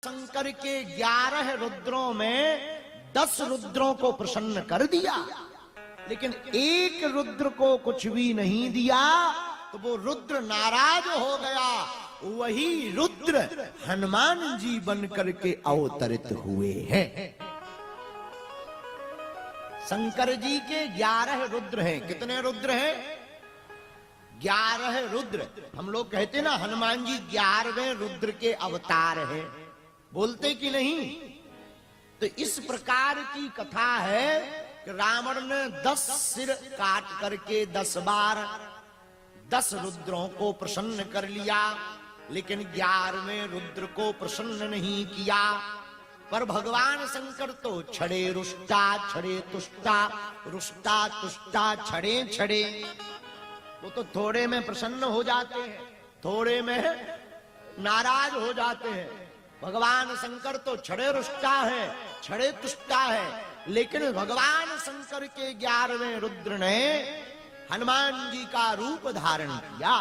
शंकर के 11 रुद्रों में 10 रुद्रों को प्रसन्न कर दिया, लेकिन एक रुद्र को कुछ भी नहीं दिया, तो वो रुद्र नाराज हो गया। वही रुद्र हनुमान जी बन करके अवतरित हुए हैं। शंकर जी के 11 रुद्र हैं। कितने रुद्र हैं? 11 रुद्र। हम लोग कहते हैं ना हनुमान जी 11वें रुद्र के अवतार हैं, बोलते कि नहीं? तो इस प्रकार की कथा है कि रावण ने 10 सिर काट करके 10 बार 10 रुद्रों को प्रसन्न कर लिया, लेकिन 11वें रुद्र को प्रसन्न नहीं किया। पर भगवान शंकर तो छड़े रुष्टा छड़े तुष्टा, रुष्टा तुष्टा छड़े छड़े। वो तो थोड़े में प्रसन्न हो जाते हैं, थोड़े में नाराज हो जाते हैं। भगवान शंकर तो छड़े रुष्टा है, छड़े तुष्टा है, लेकिन भगवान शंकर के 11वें रुद्र ने हनुमान जी का रूप धारण किया।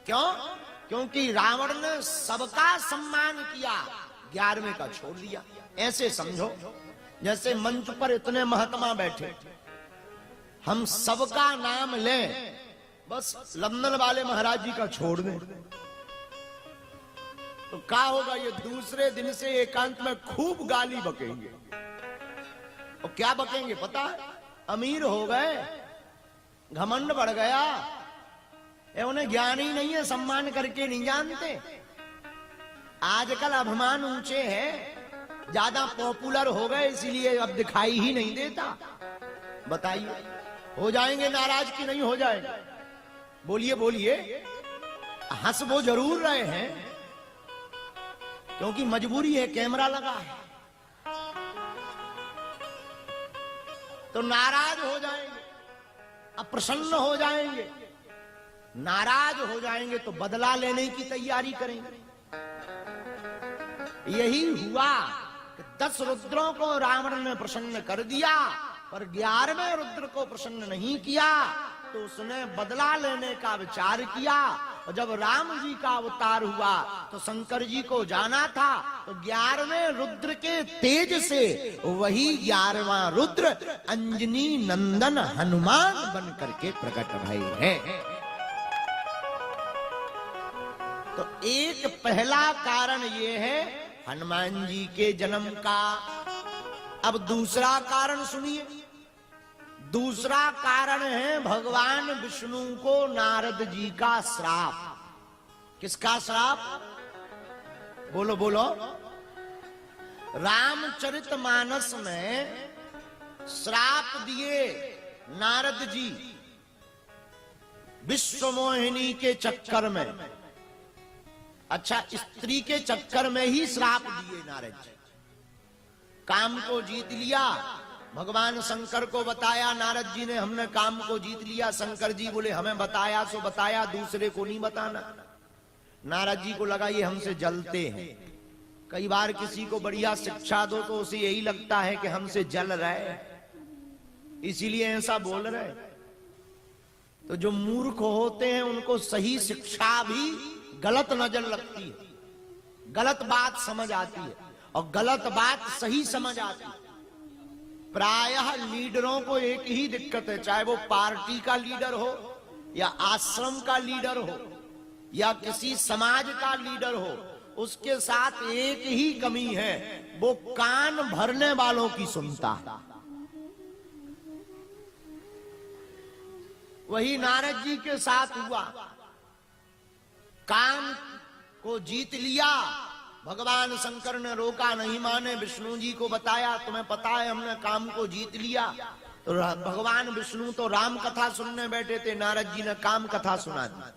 क्यों? क्योंकि रावण ने सबका सम्मान किया, 11वें का छोड़ दिया। ऐसे समझो जैसे मंच पर इतने महात्मा बैठे, हम सबका नाम लें, बस लंदन वाले महाराज जी का छोड़ दें, तो क्या होगा? ये दूसरे दिन से एकांत में खूब गाली बकेंगे। और क्या बकेंगे पता है? अमीर हो गए, घमंड बढ़ गया, उन्हें ज्ञान ही नहीं है, सम्मान करके नहीं जानते। आजकल अभिमान ऊंचे हैं, ज्यादा पॉपुलर हो गए, इसीलिए अब दिखाई ही नहीं देता। बताइए, हो जाएंगे नाराज कि नहीं हो जाएंगे? बोलिए बोलिए। हंस वो जरूर रहे हैं, क्योंकि मजबूरी है, कैमरा लगा है, तो नाराज हो जाएंगे, अप्रसन्न हो जाएंगे। नाराज हो जाएंगे तो बदला लेने की तैयारी करेंगे। यही हुआ कि 10 रुद्रों को रावण ने प्रसन्न कर दिया, पर 11वें रुद्र को प्रसन्न नहीं किया, तो उसने बदला लेने का विचार किया। और जब राम जी का अवतार हुआ तो शंकर जी को जाना था, तो 11वें रुद्र के तेज से वही 11वां रुद्र अंजनी नंदन हनुमान बन करके प्रकट भये हैं। तो एक पहला कारण ये है हनुमान जी के जन्म का। अब दूसरा कारण सुनिए। दूसरा कारण है भगवान विष्णु को नारद जी का श्राप। किसका श्राप? बोलो बोलो। रामचरितमानस में श्राप दिए नारद जी विश्वमोहिनी के चक्कर में। अच्छा, स्त्री के चक्कर में ही श्राप दिए नारद जी। काम को जीत लिया, भगवान शंकर को बताया नारद जी ने, हमने काम को जीत लिया। शंकर जी बोले हमें बताया सो बताया, दूसरे को नहीं बताना। नारद जी को लगा ये हमसे जलते हैं। कई बार किसी को बढ़िया शिक्षा दो तो उसे यही लगता है कि हमसे जल रहे, इसीलिए ऐसा बोल रहे। तो जो मूर्ख होते हैं उनको सही शिक्षा भी गलत नजर लगती है, गलत बात समझ आती है, और गलत बात सही समझ आती है। प्रायः लीडरों को एक ही दिक्कत है, चाहे वो पार्टी का लीडर हो या आश्रम का लीडर हो या किसी समाज का लीडर हो, उसके साथ एक ही कमी है, वो कान भरने वालों की सुनता है। वही नारद जी के साथ हुआ। काम को जीत लिया, भगवान शंकर ने रोका नहीं, माने। विष्णु जी को बताया तुम्हें पता है हमने काम को जीत लिया। तो भगवान विष्णु तो राम कथा सुनने बैठे थे, नारद जी ने काम कथा सुना दी।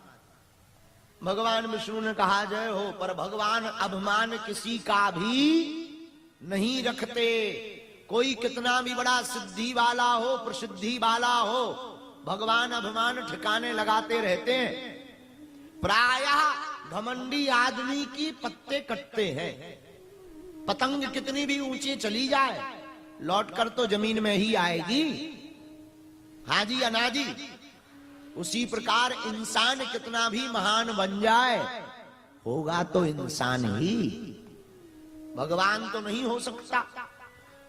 भगवान विष्णु ने कहा जय हो, पर भगवान अभिमान किसी का भी नहीं रखते। कोई कितना भी बड़ा सिद्धि वाला हो, प्रसिद्धि वाला हो, भगवान अभिमान ठिकाने लगाते रहते हैं। प्रायः घमंडी आदमी की पत्ते कटते हैं। पतंग कितनी भी ऊंची चली जाए, लौटकर तो जमीन में ही आएगी। हाँ जी अनाजी। उसी प्रकार इंसान कितना भी महान बन जाए, होगा तो इंसान ही। भगवान तो नहीं हो सकता,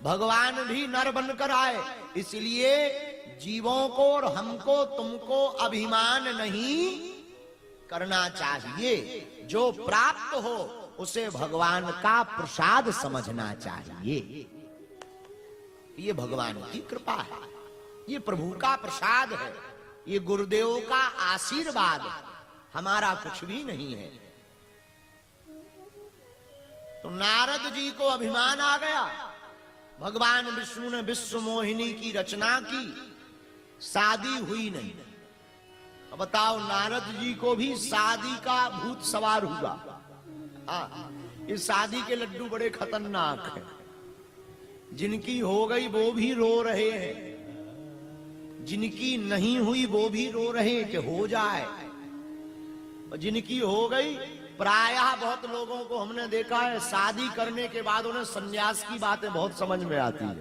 भगवान भी नर बनकर आए। इसलिए जीवों को और हमको तुमको अभिमान नहीं करना चाहिए। जो प्राप्त हो उसे भगवान का प्रसाद समझना चाहिए। ये भगवान की कृपा है, ये प्रभु का प्रसाद है, ये गुरुदेव का आशीर्वाद है, हमारा कुछ भी नहीं है। तो नारद जी को अभिमान आ गया। भगवान विष्णु ने विश्व मोहिनी की रचना की, शादी हुई नहीं। अब बताओ, नारद जी को भी शादी का भूत सवार हुआ। इस शादी के लड्डू बड़े खतरनाक हैं। जिनकी हो गई वो भी रो रहे हैं, जिनकी नहीं हुई वो भी रो रहे हैं कि हो जाए, और जिनकी हो गई, प्रायः बहुत लोगों को हमने देखा है शादी करने के बाद उन्हें सन्यास की बातें बहुत समझ में आती है।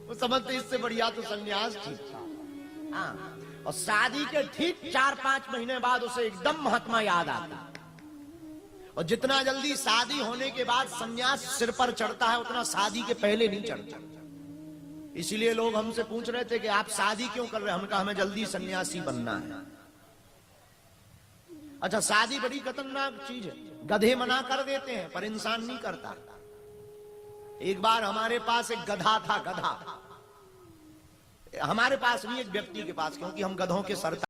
वो समझते इससे बढ़िया तो सन्यास ठीक था। और शादी के ठीक 4-5 महीने बाद उसे एकदम महात्मा याद आता। और जितना जल्दी शादी होने के बाद सन्यास सिर पर चढ़ता है उतना शादी के पहले नहीं चढ़ता। इसीलिए लोग हमसे पूछ रहे थे कि आप शादी क्यों कर रहे हैं। हमने कहा हमें जल्दी सन्यासी बनना है। अच्छा, शादी बड़ी खतरनाक चीज है। गधे मना कर देते हैं पर इंसान नहीं करता। एक बार हमारे पास एक गधा था, गधा हमारे पास नहीं, एक व्यक्ति के पास, क्योंकि हम गधों के सरदार